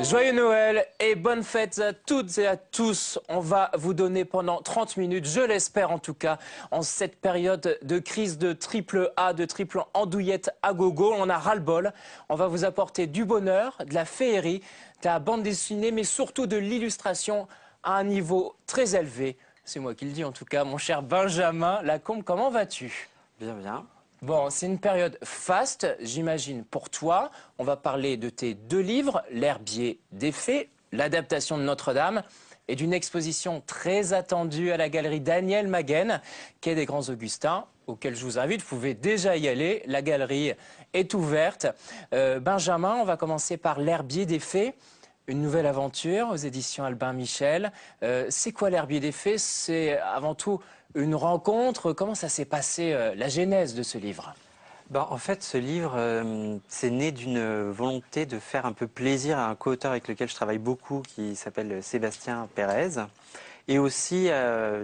Joyeux Noël et bonnes fêtes à toutes et à tous. On va vous donner pendant 30 minutes, je l'espère en tout cas, en cette période de crise de triple A, de triple andouillette à gogo. On a ras-le-bol. On va vous apporter du bonheur, de la féerie, de la bande dessinée, mais surtout de l'illustration à un niveau très élevé. C'est moi qui le dis en tout cas, mon cher Benjamin Lacombe, comment vas-tu ? Bien, bien. Bon, c'est une période faste, j'imagine, pour toi. On va parler de tes deux livres, L'herbier des fées, l'adaptation de Notre-Dame, et d'une exposition très attendue à la galerie Daniel Maguen, quai des Grands Augustins, auquel je vous invite. Vous pouvez déjà y aller. La galerie est ouverte. Benjamin, on va commencer par L'herbier des fées. Une nouvelle aventure aux éditions Albin Michel. C'est quoi L'herbier des fées? C'est avant tout une rencontre. Comment ça s'est passé, la genèse de ce livre? En fait, ce livre, c'est né d'une volonté de faire un peu plaisir à un co-auteur avec lequel je travaille beaucoup, qui s'appelle Sébastien Pérez. Et aussi,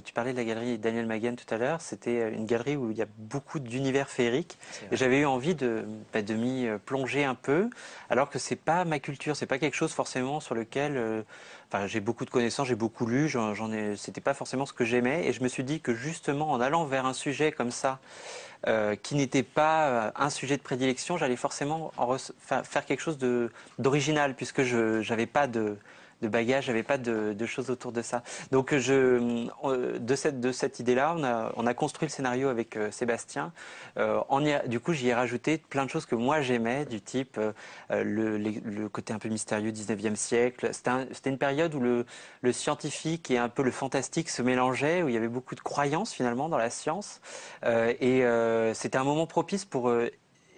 tu parlais de la galerie Daniel Maguen tout à l'heure, c'était une galerie où il y a beaucoup d'univers féeriques. Et j'avais eu envie de m'y plonger un peu, alors que c'est pas ma culture, c'est pas quelque chose forcément sur lequel... Enfin, j'ai beaucoup de connaissances, j'ai beaucoup lu, c'était pas forcément ce que j'aimais. Et je me suis dit que justement, en allant vers un sujet comme ça, qui n'était pas un sujet de prédilection, j'allais forcément faire quelque chose d'original, puisque je n'avais pas de bagage, j'avais pas de choses autour de ça. Donc de cette idée-là, on a construit le scénario avec Sébastien. Du coup, j'y ai rajouté plein de choses que moi j'aimais, du type le côté un peu mystérieux 19e siècle. C'était une période où le scientifique et un peu le fantastique se mélangeaient, où il y avait beaucoup de croyances finalement dans la science. C'était un moment propice pour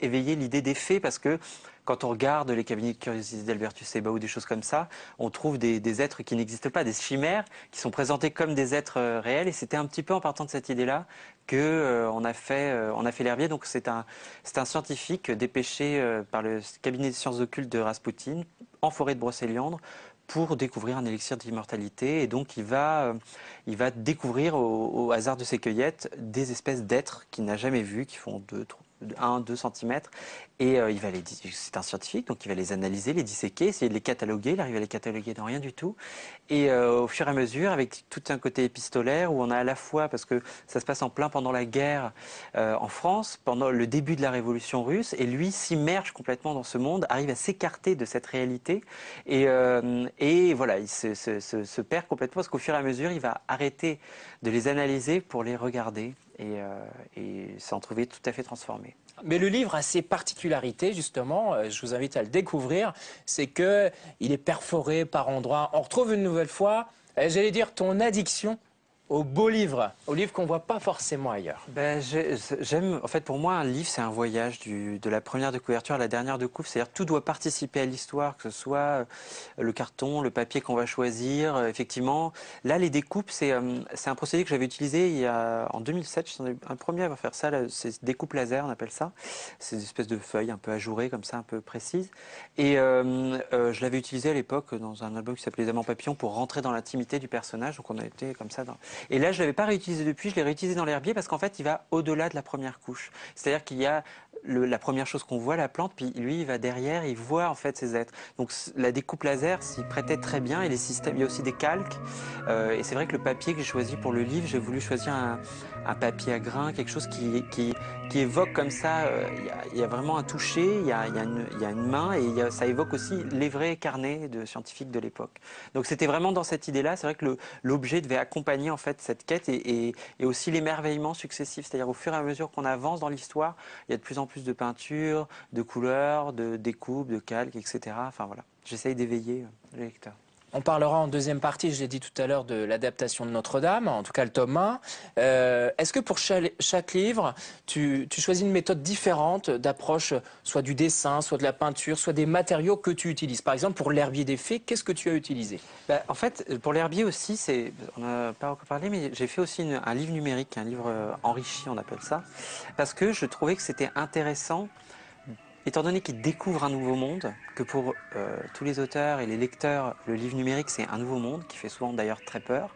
éveiller l'idée des faits, parce que quand on regarde les cabinets de curiosité d'Albertus Seba ou des choses comme ça, on trouve des êtres qui n'existent pas, des chimères qui sont présentés comme des êtres réels. Et c'était un petit peu en partant de cette idée-là que on a fait l'herbier. Donc c'est un scientifique dépêché par le cabinet des sciences occultes de Raspoutine en forêt de Brocéliande pour découvrir un élixir d'immortalité. Et donc il va découvrir au hasard de ses cueillettes des espèces d'êtres qu'il n'a jamais vus, qui font 1-2 centimètres. Et c'est un scientifique, donc il va les analyser, les disséquer, essayer de les cataloguer. Il arrive à les cataloguer dans rien du tout. Et au fur et à mesure, avec tout un côté épistolaire, où on a à la fois, parce que ça se passe en plein pendant la guerre en France, pendant le début de la Révolution russe, et lui s'immerge complètement dans ce monde, arrive à s'écarter de cette réalité, et voilà, il se perd complètement, parce qu'au fur et à mesure, il va arrêter de les analyser pour les regarder, et s'en trouver tout à fait transformé. Mais le livre a ses particularités, justement, je vous invite à le découvrir, c'est qu'il est perforé par endroits. On retrouve une nouvelle fois, j'allais dire, ton addiction aux beaux livres, aux livres qu'on ne voit pas forcément ailleurs. J'aime, en fait, pour moi, un livre, c'est un voyage de la première de couverture à la dernière de couve. C'est-à-dire tout doit participer à l'histoire, que ce soit le carton, le papier qu'on va choisir. Effectivement, là, les découpes, c'est un procédé que j'avais utilisé en 2007. Je suis un premier à faire ça. C'est découpe laser, on appelle ça. C'est des espèces de feuilles un peu ajourées, comme ça, un peu précises. Et je l'avais utilisé à l'époque dans un album qui s'appelait Les Amants Papillons pour rentrer dans l'intimité du personnage. Donc on a été comme ça. Et là, je ne l'avais pas réutilisé depuis, je l'ai réutilisé dans l'herbier parce qu'en fait, il va au-delà de la première couche. C'est-à-dire qu'il y a la première chose qu'on voit, la plante, puis lui, il va derrière, il voit en fait ces êtres. Donc la découpe laser s'y prêtait très bien, et les systèmes, il y a aussi des calques. Et c'est vrai que le papier que j'ai choisi pour le livre, j'ai voulu choisir un papier à grains, quelque chose qui évoque comme ça, il y a vraiment un toucher, il y a une main, et ça évoque aussi les vrais carnets de scientifiques de l'époque. Donc c'était vraiment dans cette idée-là. C'est vrai que l'objet devait accompagner en fait cette quête, et aussi l'émerveillement successif. C'est-à-dire au fur et à mesure qu'on avance dans l'histoire, il y a de plus en plus de peintures, de couleurs, de découpes, de calques, etc. Enfin voilà, j'essaye d'éveiller le lecteur. On parlera en deuxième partie, je l'ai dit tout à l'heure, de l'adaptation de Notre-Dame, en tout cas le tome 1. Est-ce que pour chaque livre, tu choisis une méthode différente d'approche, soit du dessin, soit de la peinture, soit des matériaux que tu utilises? Par exemple, pour l'herbier des fées, qu'est-ce que tu as utilisé? En fait, pour l'herbier aussi, on n'a pas encore parlé, mais j'ai fait aussi un livre numérique, un livre enrichi, on appelle ça, parce que je trouvais que c'était intéressant, étant donné qu'il découvre un nouveau monde, que pour tous les auteurs et les lecteurs, le livre numérique, c'est un nouveau monde, qui fait souvent d'ailleurs très peur.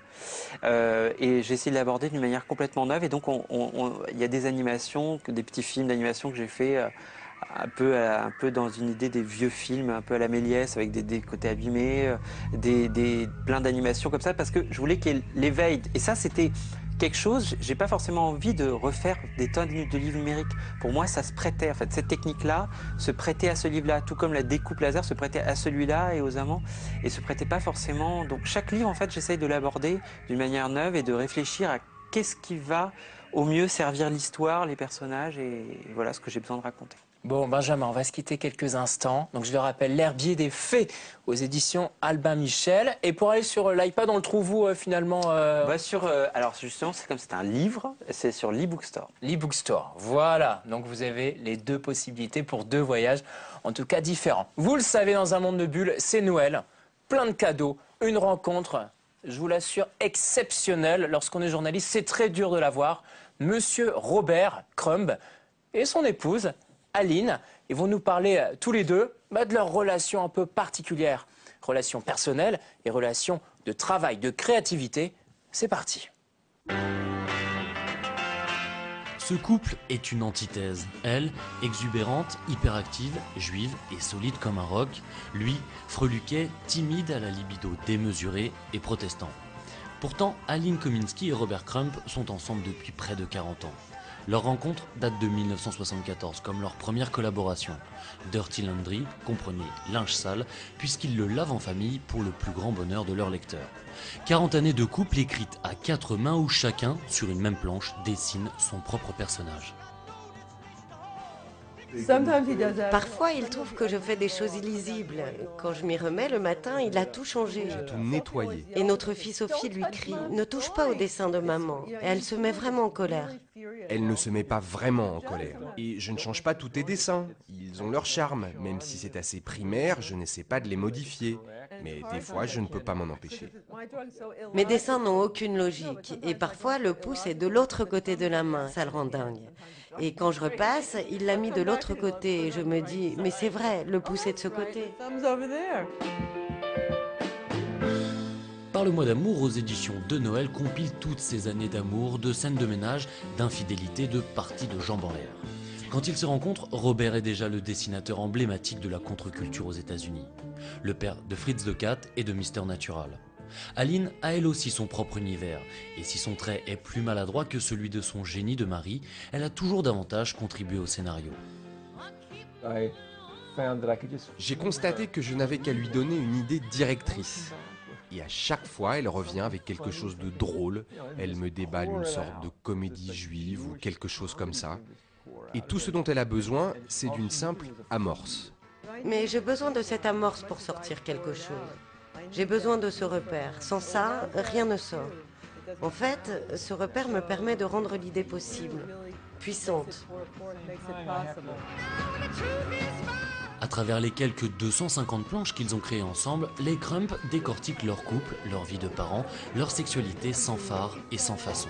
Et j'ai essayé de l'aborder d'une manière complètement neuve. Et donc, il y a des animations, des petits films d'animation que j'ai fait un peu dans une idée des vieux films, un peu à la Méliès, avec des côtés abîmés, plein d'animations comme ça, parce que je voulais qu'il y ait l'éveil. Et ça, c'était quelque chose, j'ai pas forcément envie de refaire des tonnes de livres numériques. Pour moi, ça se prêtait, en fait. Cette technique-là se prêtait à ce livre-là, tout comme la découpe laser se prêtait à celui-là et aux amants, et se prêtait pas forcément. Donc chaque livre, en fait, j'essaye de l'aborder d'une manière neuve et de réfléchir à qu'est-ce qui va au mieux servir l'histoire, les personnages, et voilà ce que j'ai besoin de raconter. Bon, Benjamin, on va se quitter quelques instants. Donc, je le rappelle, L'herbier des fées aux éditions Albin Michel. Et pour aller sur l'iPad, on le trouve où finalement Alors justement, c'est comme c'est un livre, c'est sur l'e-book store. L'e-book store. Voilà. Donc, vous avez les deux possibilités pour deux voyages, en tout cas différents. Vous le savez, dans un monde de bulles, c'est Noël. Plein de cadeaux, une rencontre, je vous l'assure, exceptionnelle. Lorsqu'on est journaliste, c'est très dur de l'avoir. Monsieur Robert Crumb et son épouse, Aline, ils vont nous parler tous les deux de leur relation un peu particulière. Relation personnelle et relation de travail, de créativité. C'est parti. Ce couple est une antithèse. Elle, exubérante, hyperactive, juive et solide comme un roc. Lui, freluquet, timide à la libido démesurée et protestant. Pourtant, Aline Kominsky et Robert Crumb sont ensemble depuis près de 40 ans. Leur rencontre date de 1974, comme leur première collaboration. Dirty Laundry, comprenez linge sale, puisqu'ils le lavent en famille pour le plus grand bonheur de leurs lecteurs. 40 années de couple écrites à 4 mains où chacun, sur une même planche, dessine son propre personnage. Parfois, il trouve que je fais des choses illisibles. Quand je m'y remets le matin, il a tout changé. Tout nettoyé. Et notre fille Sophie lui crie « Ne touche pas au dessin de maman ». Et elle se met vraiment en colère. Elle ne se met pas vraiment en colère. Et je ne change pas tous tes dessins. Ils ont leur charme. Même si c'est assez primaire, je n'essaie pas de les modifier. Mais des fois, je ne peux pas m'en empêcher. Mes dessins n'ont aucune logique. Et parfois, le pouce est de l'autre côté de la main. Ça le rend dingue. Et quand je repasse, il l'a mis de l'autre côté. Et je me dis « Mais c'est vrai, le pouce est de ce côté ». Parle-moi d'amour aux éditions de Noël compile toutes ces années d'amour, de scènes de ménage, d'infidélité, de parties de jambes en l'air. Quand ils se rencontrent, Robert est déjà le dessinateur emblématique de la contre-culture aux États-Unis. Le père de Fritz the Cat et de Mister Natural. Aline a elle aussi son propre univers, et si son trait est plus maladroit que celui de son génie de mari, elle a toujours davantage contribué au scénario. J'ai constaté que je n'avais qu'à lui donner une idée directrice. Et à chaque fois, elle revient avec quelque chose de drôle. Elle me déballe une sorte de comédie juive ou quelque chose comme ça. Et tout ce dont elle a besoin, c'est d'une simple amorce. Mais j'ai besoin de cette amorce pour sortir quelque chose. J'ai besoin de ce repère. Sans ça, rien ne sort. En fait, ce repère me permet de rendre l'idée possible, puissante. À travers les quelques 250 planches qu'ils ont créées ensemble, les Crumb décortiquent leur couple, leur vie de parents, leur sexualité sans phare et sans façon.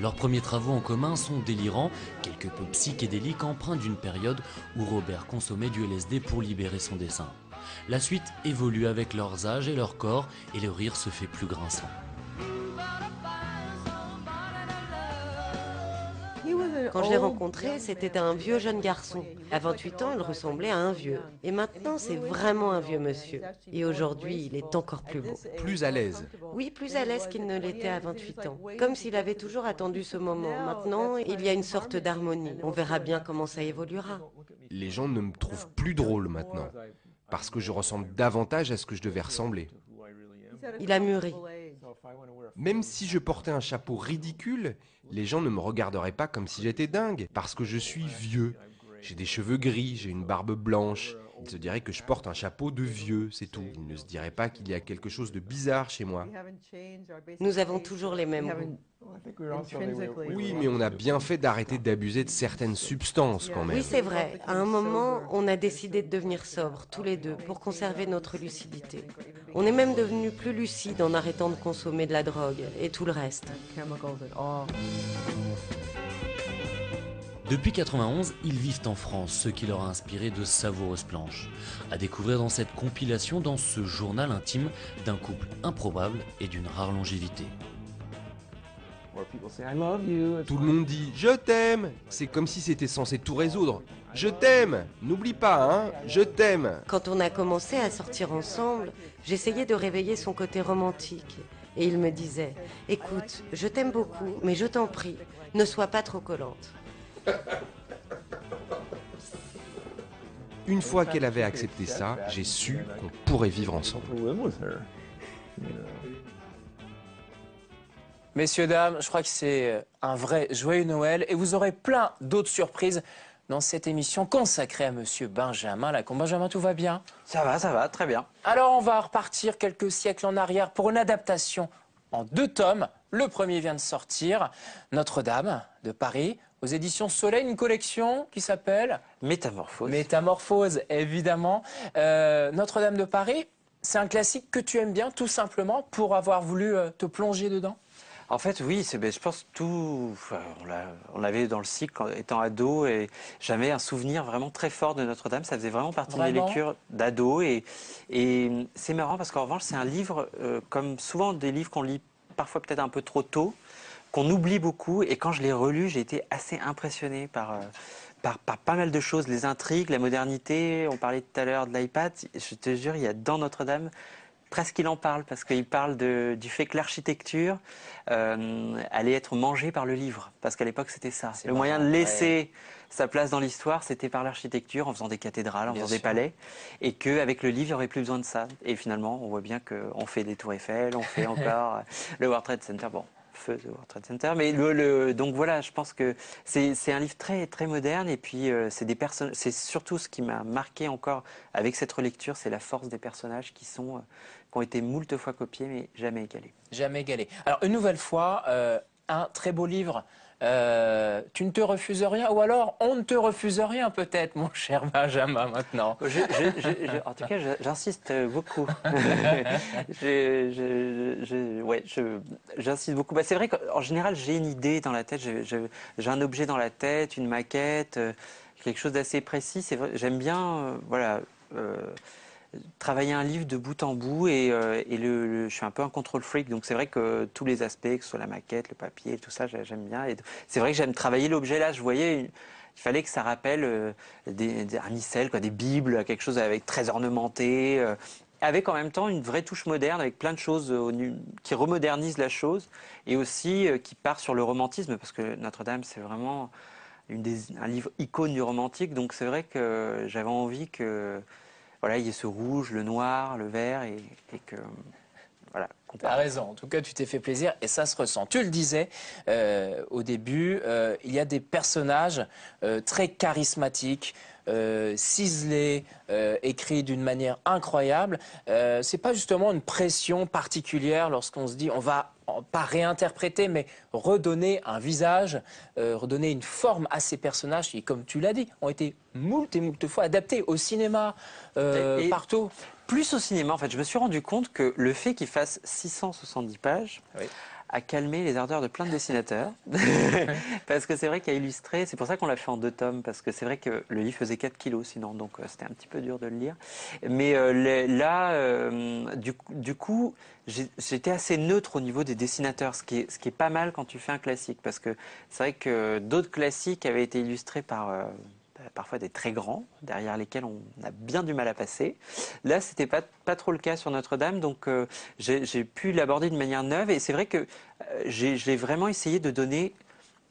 Leurs premiers travaux en commun sont délirants, quelque peu psychédéliques, empreints d'une période où Robert consommait du LSD pour libérer son dessin. La suite évolue avec leurs âges et leurs corps, et le rire se fait plus grinçant. Quand je l'ai rencontré, c'était un vieux jeune garçon. À 28 ans, il ressemblait à un vieux. Et maintenant, c'est vraiment un vieux monsieur. Et aujourd'hui, il est encore plus beau. Plus à l'aise. Oui, plus à l'aise qu'il ne l'était à 28 ans. Comme s'il avait toujours attendu ce moment. Maintenant, il y a une sorte d'harmonie. On verra bien comment ça évoluera. Les gens ne me trouvent plus drôle maintenant. Parce que je ressemble davantage à ce que je devais ressembler. Il a mûri. Même si je portais un chapeau ridicule, les gens ne me regarderaient pas comme si j'étais dingue, parce que je suis vieux. J'ai des cheveux gris, j'ai une barbe blanche. Ils se diraient que je porte un chapeau de vieux, c'est tout. Ils ne se diraient pas qu'il y a quelque chose de bizarre chez moi. Nous avons toujours les mêmes goûts. Oui, mais on a bien fait d'arrêter d'abuser de certaines substances quand même. Oui, c'est vrai. À un moment, on a décidé de devenir sobres, tous les deux, pour conserver notre lucidité. On est même devenus plus lucides en arrêtant de consommer de la drogue et tout le reste. Depuis 91, ils vivent en France, ce qui leur a inspiré de savoureuses planches. À découvrir dans cette compilation, dans ce journal intime d'un couple improbable et d'une rare longévité. Tout le monde dit « Je t'aime ». C'est comme si c'était censé tout résoudre. « Je t'aime ». N'oublie pas, hein, « Je t'aime ». Quand on a commencé à sortir ensemble, j'essayais de réveiller son côté romantique. Et il me disait, écoute, je t'aime beaucoup, mais je t'en prie, ne sois pas trop collante. Une fois qu'elle avait accepté ça, j'ai su qu'on pourrait vivre ensemble. Messieurs, dames, je crois que c'est un vrai joyeux Noël et vous aurez plein d'autres surprises dans cette émission consacrée à Monsieur Benjamin Lacombe. Benjamin, tout va bien? Ça va, très bien. Alors, on va repartir quelques siècles en arrière pour une adaptation en 2 tomes. Le premier vient de sortir, Notre-Dame de Paris, aux éditions Soleil, une collection qui s'appelle Métamorphose. Métamorphose, évidemment. Notre-Dame de Paris, c'est un classique que tu aimes bien, tout simplement, pour avoir voulu te plonger dedans? En fait, oui, je pense tout. On l'avait dans le cycle étant ado et j'avais un souvenir vraiment très fort de Notre-Dame. Ça faisait vraiment partie de mes lectures d'ado et c'est marrant parce qu'en revanche, c'est un livre comme souvent des livres qu'on lit parfois peut-être un peu trop tôt, qu'on oublie beaucoup. Et quand je l'ai relu, j'ai été assez impressionné par pas mal de choses, les intrigues, la modernité. On parlait tout à l'heure de l'iPad. Je te jure, il y a dans Notre-Dame. Presque il en parle, parce qu'il parle du fait que l'architecture allait être mangée par le livre. Parce qu'à l'époque, c'était ça. Le moyen de laisser sa place dans l'histoire, c'était par l'architecture, en faisant des cathédrales, en faisant des palais. Et qu'avec le livre, il n'y aurait plus besoin de ça. Et finalement, on voit bien qu'on fait des tours Eiffel, on fait encore le World Trade Center. Bon, feu de World Trade Center. Mais donc voilà, je pense que c'est un livre très, très moderne. Et puis, c'est surtout ce qui m'a marqué encore avec cette relecture, c'est la force des personnages qui ont été moult fois copiés, mais jamais égalés. Jamais égalés. Alors, une nouvelle fois, un très beau livre. Tu ne te refuses rien, ou alors on ne te refuse rien peut-être, mon cher Benjamin, maintenant. En tout cas, j'insiste beaucoup. J'insiste beaucoup. C'est vrai qu'en général, j'ai une idée dans la tête, j'ai un objet dans la tête, une maquette, quelque chose d'assez précis. C'est vrai, j'aime bien, travailler un livre de bout en bout et je suis un peu un control freak, donc c'est vrai que tous les aspects, que ce soit la maquette, le papier, tout ça, j'aime bien. Et c'est vrai que j'aime travailler l'objet là. Je voyais, il fallait que ça rappelle un missel, des bibles, quelque chose avec très ornementé, avec en même temps une vraie touche moderne, avec plein de choses qui remodernisent la chose et aussi qui part sur le romantisme, parce que Notre-Dame, c'est vraiment un livre icône du romantique, donc c'est vrai que j'avais envie que voilà, il y a ce rouge, le noir, le vert et que voilà. Tu as raison, en tout cas tu t'es fait plaisir et ça se ressent. Tu le disais au début, il y a des personnages très charismatiques, ciselés, écrits d'une manière incroyable. C'est pas justement une pression particulière lorsqu'on se dit on va pas réinterpréter, mais redonner un visage, redonner une forme à ces personnages qui, comme tu l'as dit, ont été moult et moult fois adaptés au cinéma, partout. Plus au cinéma, en fait, je me suis rendu compte que le fait qu'il fasse 670 pages a calmé les ardeurs de plein de dessinateurs. Parce que c'est vrai qu'il a illustré, c'est pour ça qu'on l'a fait en 2 tomes, parce que c'est vrai que le livre faisait 4 kilos sinon, donc c'était un petit peu dur de le lire. Mais du coup, j'étais assez neutre au niveau des dessinateurs, ce qui est pas mal quand tu fais un classique, parce que c'est vrai que d'autres classiques avaient été illustrés par parfois des très grands, derrière lesquels on a bien du mal à passer. Là, c'était pas trop le cas sur Notre-Dame, donc j'ai pu l'aborder d'une manière neuve. Et c'est vrai que j'ai vraiment essayé de donner...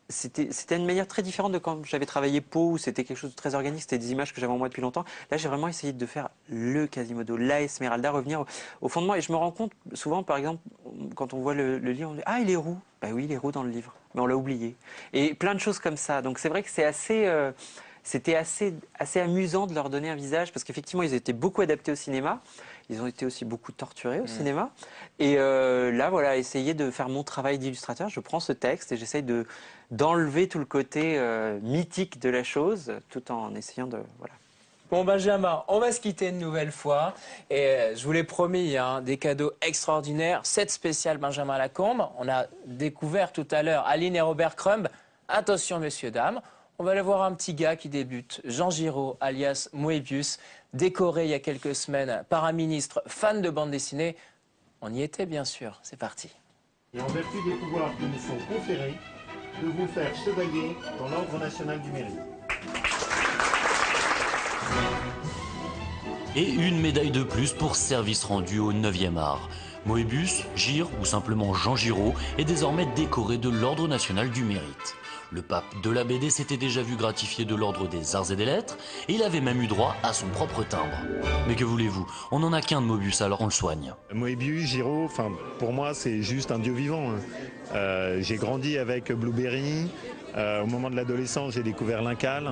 C'était une manière très différente de quand j'avais travaillé Pau, où c'était quelque chose de très organique, c'était des images que j'avais en moi depuis longtemps. Là, j'ai vraiment essayé de faire le Quasimodo, la Esmeralda, revenir au fondement. Et je me rends compte souvent, par exemple, quand on voit le livre, on dit « Ah, il est roux !» Bah oui, il est roux dans le livre, mais on l'a oublié. Et plein de choses comme ça. Donc c'est vrai que c'est c'était assez amusant de leur donner un visage, parce qu'effectivement, ils étaient beaucoup adaptés au cinéma. Ils ont été aussi beaucoup torturés au cinéma. Et là, voilà, essayer de faire mon travail d'illustrateur. Je prends ce texte et j'essaye d'enlever tout le côté mythique de la chose, tout en essayant de... Voilà. Bon Benjamin, on va se quitter une nouvelle fois. Et je vous l'ai promis, hein, des cadeaux extraordinaires. Cette spéciale Benjamin Lacombe. On a découvert tout à l'heure Aline et Robert Crumb. Attention messieurs, dames. On va aller voir un petit gars qui débute, Jean Giraud, alias Moebius, décoré il y a quelques semaines par un ministre fan de bande dessinée. On y était bien sûr, c'est parti. et en vertu des pouvoirs qui nous sont conférés, de vous faire chevalier dans l'Ordre national du mérite. Et une médaille de plus pour service rendu au 9e art. Moebius, Gire ou simplement Jean Giraud est désormais décoré de l'Ordre national du mérite. Le pape de la BD s'était déjà vu gratifié de l'Ordre des Arts et des Lettres et il avait même eu droit à son propre timbre. Mais que voulez-vous, on n'en a qu'un de Moebius, alors on le soigne. Moebius, Giraud, pour moi c'est juste un dieu vivant. J'ai grandi avec Blueberry, au moment de l'adolescence j'ai découvert Lincal.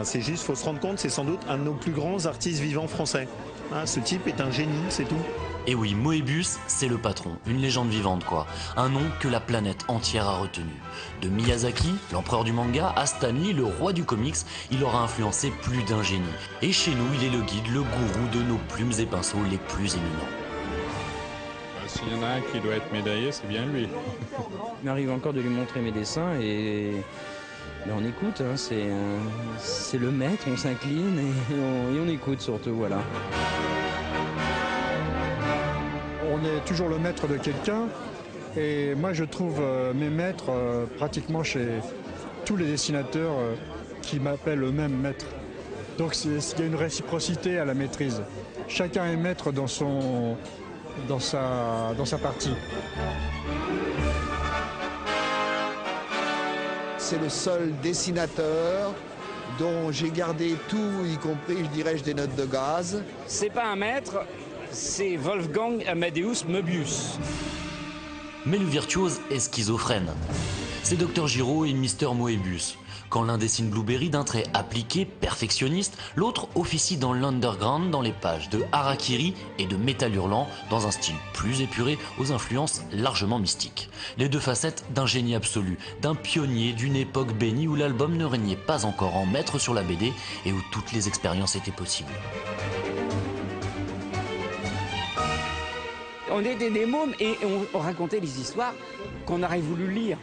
C'est juste, faut se rendre compte, c'est sans doute un de nos plus grands artistes vivants français. Ce type est un génie, c'est tout. Et oui, Moebius, c'est le patron, une légende vivante quoi. Un nom que la planète entière a retenu. De Miyazaki, l'empereur du manga, à Stan Lee, le roi du comics, il aura influencé plus d'un génie. Et chez nous, il est le guide, le gourou de nos plumes et pinceaux les plus éminents. S'il y en a un qui doit être médaillé, c'est bien lui. Il m'arrive encore de lui montrer mes dessins et on écoute, hein, c'est le maître, on s'incline et on écoute surtout, voilà. On est toujours le maître de quelqu'un et moi je trouve mes maîtres pratiquement chez tous les dessinateurs qui m'appellent eux-mêmes maître. Donc il y a une réciprocité à la maîtrise. Chacun est maître dans sa partie. C'est le seul dessinateur dont j'ai gardé tout, y compris, je dirais, des notes de gaz. C'est pas un maître, c'est Wolfgang Amadeus Möbius. Mais le virtuose est schizophrène. C'est Dr Giraud et Mister Moebius. Quand l'un dessine Blueberry d'un trait appliqué, perfectionniste, l'autre officie dans l'underground dans les pages de Harakiri et de Métal Hurlant dans un style plus épuré aux influences largement mystiques. Les deux facettes d'un génie absolu, d'un pionnier d'une époque bénie où l'album ne régnait pas encore en maître sur la BD et où toutes les expériences étaient possibles. On était des mômes et on racontait les histoires qu'on aurait voulu lire.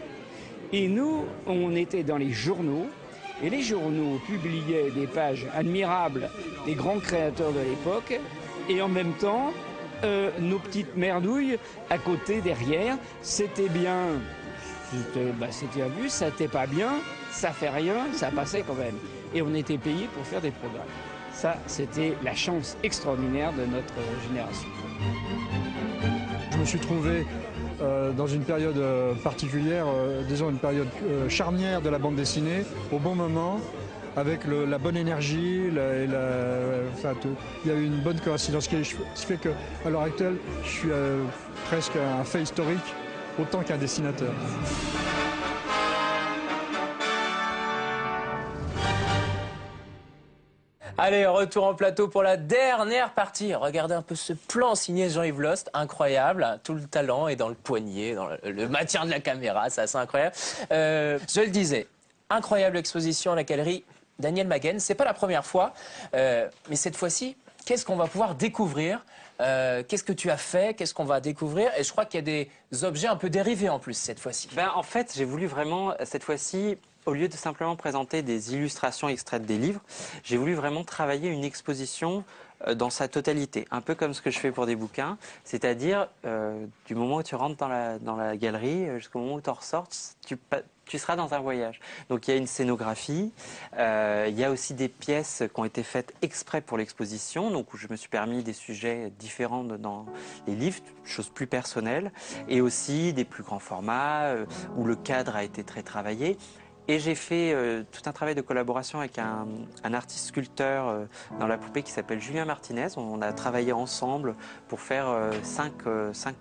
Et nous, on était dans les journaux, et les journaux publiaient des pages admirables des grands créateurs de l'époque, et en même temps, nos petites merdouilles à côté, derrière, c'était bien, c'était vu, ça n'était pas bien, ça fait rien, ça passait quand même. Et on était payé pour faire des programmes. Ça, c'était la chance extraordinaire de notre génération. Je me suis trouvé dans une période particulière, disons une période charnière de la bande dessinée, au bon moment, avec la bonne énergie, il y a eu une bonne coïncidence, ce qui fait qu'à l'heure actuelle, je suis presque un fait historique, autant qu'un dessinateur. Allez, retour en plateau pour la dernière partie. Regardez un peu ce plan signé Jean-Yves Lost, incroyable. Tout le talent est dans le poignet, dans le maintien de la caméra, c'est assez incroyable. Je le disais, incroyable exposition à la galerie Daniel Maguen. C'est pas la première fois, mais cette fois-ci, qu'est-ce qu'on va pouvoir découvrir? Qu'est-ce que tu as fait? Qu'est-ce qu'on va découvrir? Et je crois qu'il y a des objets un peu dérivés en plus cette fois-ci. En fait, j'ai voulu vraiment, cette fois-ci, au lieu de simplement présenter des illustrations extraites des livres, j'ai voulu vraiment travailler une exposition dans sa totalité, un peu comme ce que je fais pour des bouquins, c'est-à-dire du moment où tu rentres dans la galerie jusqu'au moment où tu en ressors, tu seras dans un voyage. Donc il y a une scénographie, il y a aussi des pièces qui ont été faites exprès pour l'exposition, donc où je me suis permis des sujets différents dans les livres, choses plus personnelles, et aussi des plus grands formats où le cadre a été très travaillé. Et j'ai fait tout un travail de collaboration avec un artiste sculpteur dans la poupée qui s'appelle Julien Martinez. On a travaillé ensemble pour faire cinq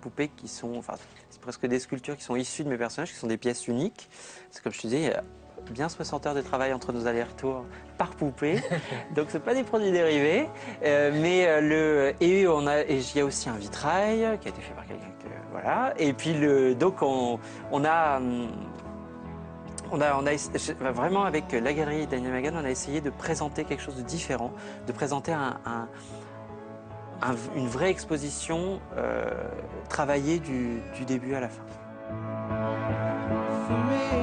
poupées qui sont, enfin, c'est presque des sculptures qui sont issues de mes personnages, qui sont des pièces uniques. C'est comme je te disais, il y a bien 60 heures de travail entre nos allers-retours par poupée. Donc c'est pas des produits dérivés, mais il y a aussi un vitrail qui a été fait par quelqu'un, voilà. Et puis donc on a vraiment, avec la galerie Daniel Maguen, on a essayé de présenter quelque chose de différent, de présenter une vraie exposition travaillée du début à la fin. For me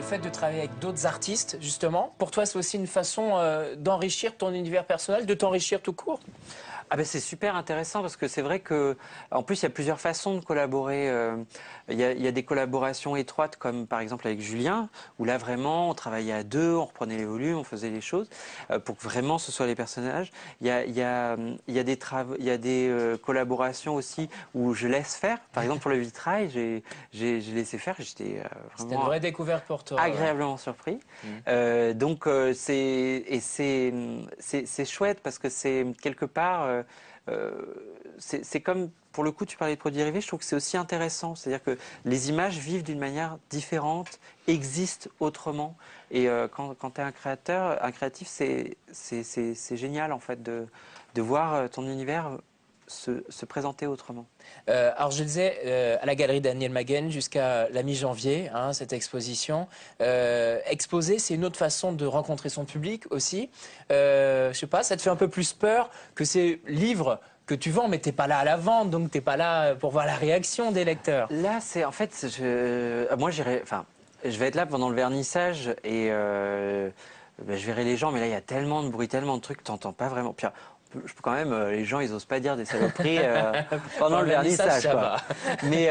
fait de travailler avec d'autres artistes, justement. Pour toi, c'est aussi une façon d'enrichir ton univers personnel, de t'enrichir tout court? Ah ben c'est super intéressant parce que c'est vrai que, en plus, il y a plusieurs façons de collaborer. Il y a des collaborations étroites comme par exemple avec Julien, où là vraiment on travaillait à deux, on reprenait les volumes, on faisait les choses pour que vraiment ce soit les personnages. Il y a des collaborations aussi où je laisse faire. Par exemple pour le vitrail, j'ai laissé faire. J'étais vraiment. C'était une vraie découverte pour toi. Agréablement surpris. Donc c'est chouette parce que c'est quelque part. C'est comme, pour le coup, tu parlais de produits dérivés, je trouve que c'est aussi intéressant. C'est-à-dire que les images vivent d'une manière différente, existent autrement. Et quand tu es un créatif, c'est génial en fait de voir ton univers se présenter autrement. Alors je le disais, à la galerie Daniel Maguen jusqu'à la mi-janvier, hein, cette exposition. Exposer, c'est une autre façon de rencontrer son public aussi. Je sais pas, ça te fait un peu plus peur que ces livres que tu vends, mais t'es pas là à la vente, donc t'es pas là pour voir la réaction des lecteurs. Là, c'est en fait, moi j'irai, enfin, je vais être là pendant le vernissage et je verrai les gens, mais là il y a tellement de bruit, tellement de trucs, t'entends pas vraiment. Puis, je peux quand même, les gens ils osent pas dire des saloperies pendant le vernissage quoi. Mais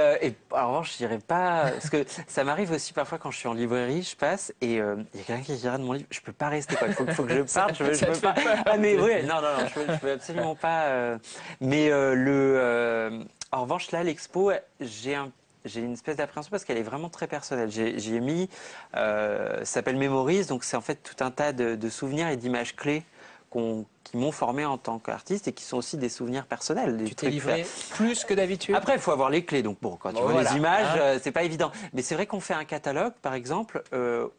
en revanche je dirais pas, parce que ça m'arrive aussi parfois quand je suis en librairie, je passe et il y a quelqu'un qui dira de mon livre, je peux pas rester quoi, il faut que je parte, je peux pas. Ah mais oui, non, je peux absolument pas. Mais en revanche là l'expo, j'ai une espèce d'appréhension parce qu'elle est vraiment très personnelle. J'y ai mis, ça s'appelle Memories, donc c'est en fait tout un tas de souvenirs et d'images clés qui m'ont formé en tant qu'artiste et qui sont aussi des souvenirs personnels. Tu t'es livré plus que d'habitude? Après, il faut avoir les clés. Donc bon, quand tu vois les images, c'est pas évident. Mais c'est vrai qu'on fait un catalogue, par exemple,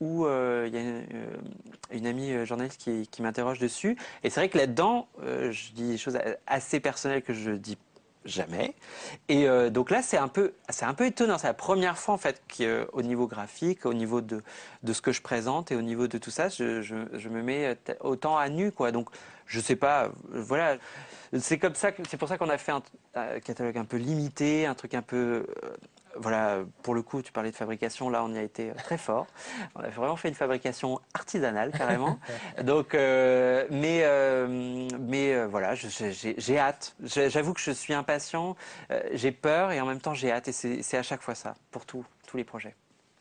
où il y a une amie journaliste qui m'interroge dessus. Et c'est vrai que là-dedans, je dis des choses assez personnelles que je dis jamais. Et donc là, c'est un peu étonnant. C'est la première fois en fait qu'au niveau graphique, au niveau de ce que je présente et au niveau de tout ça, je me mets autant à nu, quoi. Donc je sais pas, voilà. C'est comme ça, c'est pour ça qu'on a fait un catalogue un peu limité, un truc un peu. Voilà, pour le coup, tu parlais de fabrication, là on y a été très fort. On a vraiment fait une fabrication artisanale carrément. Donc, mais voilà, j'ai hâte. J'avoue que je suis impatient, j'ai peur et en même temps j'ai hâte. Et c'est à chaque fois ça, pour tous les projets.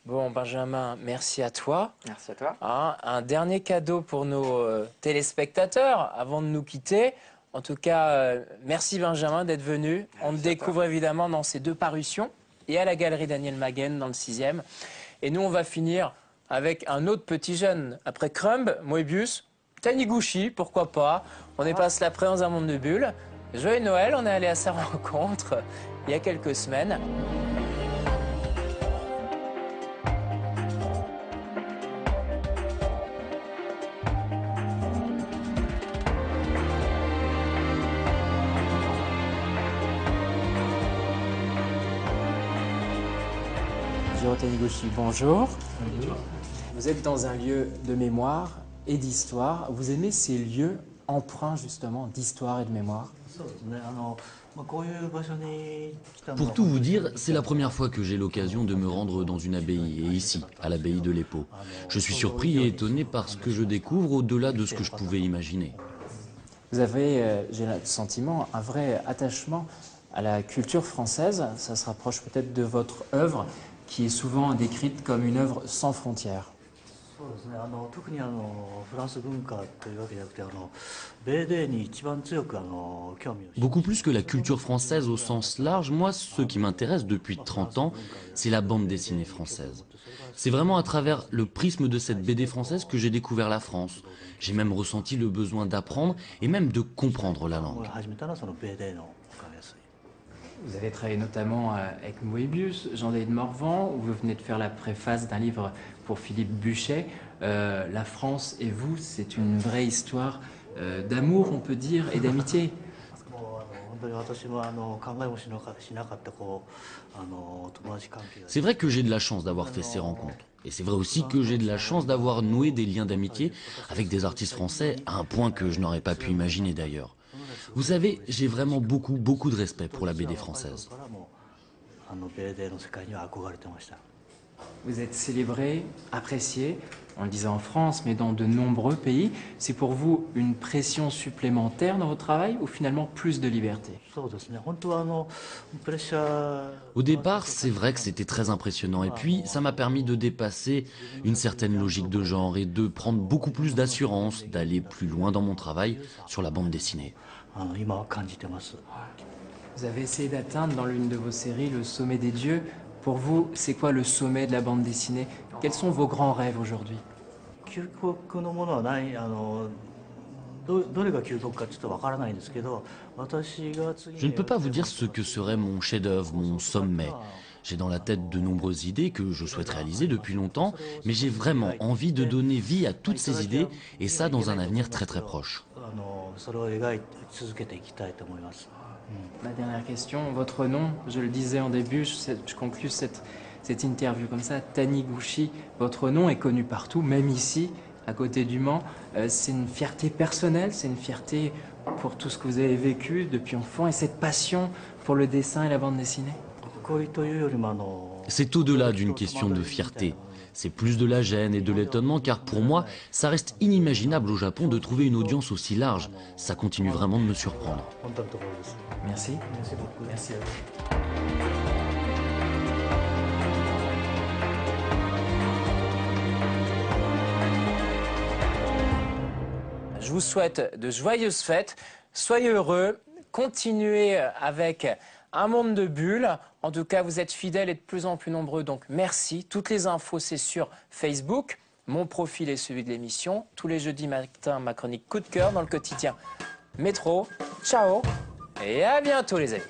Bon, Benjamin, merci à toi. Merci à toi. Un dernier cadeau pour nos téléspectateurs avant de nous quitter. En tout cas, merci Benjamin d'être venu. On te découvre évidemment dans ces deux parutions et à la galerie Daniel Maguen dans le 6e. Et nous, on va finir avec un autre petit jeune. Après Crumb, Moebius, Taniguchi, pourquoi pas. On est passé après dans un monde de bulles. Joyeux Noël, on est allé à sa rencontre il y a quelques semaines. Taniguchi, bonjour. Bonjour. Vous êtes dans un lieu de mémoire et d'histoire. Vous aimez ces lieux empreints justement d'histoire et de mémoire? Pour tout vous dire, c'est la première fois que j'ai l'occasion de me rendre dans une abbaye, et ici, à l'abbaye de l'Épau. Je suis surpris et étonné par ce que je découvre au-delà de ce que je pouvais imaginer. Vous avez, j'ai le sentiment, un vrai attachement à la culture française. Ça se rapproche peut-être de votre œuvre, qui est souvent décrite comme une œuvre sans frontières. Beaucoup plus que la culture française au sens large, moi, ce qui m'intéresse depuis 30 ans, c'est la bande dessinée française. C'est vraiment à travers le prisme de cette BD française que j'ai découvert la France. J'ai même ressenti le besoin d'apprendre et même de comprendre la langue. Vous avez travaillé notamment avec Moebius, Jean-David Morvan, où vous venez de faire la préface d'un livre pour Philippe Buchet. La France et vous, c'est une vraie histoire d'amour, on peut dire, et d'amitié. C'est vrai que j'ai de la chance d'avoir fait ces rencontres. Et c'est vrai aussi que j'ai de la chance d'avoir noué des liens d'amitié avec des artistes français à un point que je n'aurais pas pu imaginer d'ailleurs. Vous savez, j'ai vraiment beaucoup de respect pour la BD française. Vous êtes célébré, apprécié, on le disait en France, mais dans de nombreux pays. C'est pour vous une pression supplémentaire dans votre travail ou finalement plus de liberté? Au départ, c'est vrai que c'était très impressionnant. Et puis, ça m'a permis de dépasser une certaine logique de genre et de prendre beaucoup plus d'assurance, d'aller plus loin dans mon travail sur la bande dessinée. Vous avez essayé d'atteindre dans l'une de vos séries le sommet des dieux. Pour vous, c'est quoi le sommet de la bande dessinée? Quels sont vos grands rêves aujourd'hui? Je ne peux pas vous dire ce que serait mon chef-d'œuvre, mon sommet. J'ai dans la tête de nombreuses idées que je souhaite réaliser depuis longtemps, mais j'ai vraiment envie de donner vie à toutes ces idées, et ça dans un avenir très très proche. Ma dernière question, votre nom, je le disais en début, je conclus cette interview comme ça, Taniguchi, votre nom est connu partout, même ici, à côté du Mans. C'est une fierté personnelle, c'est une fierté pour tout ce que vous avez vécu depuis enfant et cette passion pour le dessin et la bande dessinée? C'est au-delà d'une question de fierté. C'est plus de la gêne et de l'étonnement, car pour moi, ça reste inimaginable au Japon de trouver une audience aussi large. Ça continue vraiment de me surprendre. Merci. Merci beaucoup. Merci à vous. Je vous souhaite de joyeuses fêtes. Soyez heureux. Continuez avec un monde de bulles. En tout cas, vous êtes fidèles et de plus en plus nombreux, donc merci. Toutes les infos, c'est sur Facebook. Mon profil est celui de l'émission. Tous les jeudis matin, ma chronique Coup de cœur dans le quotidien Métro. Ciao et à bientôt les amis.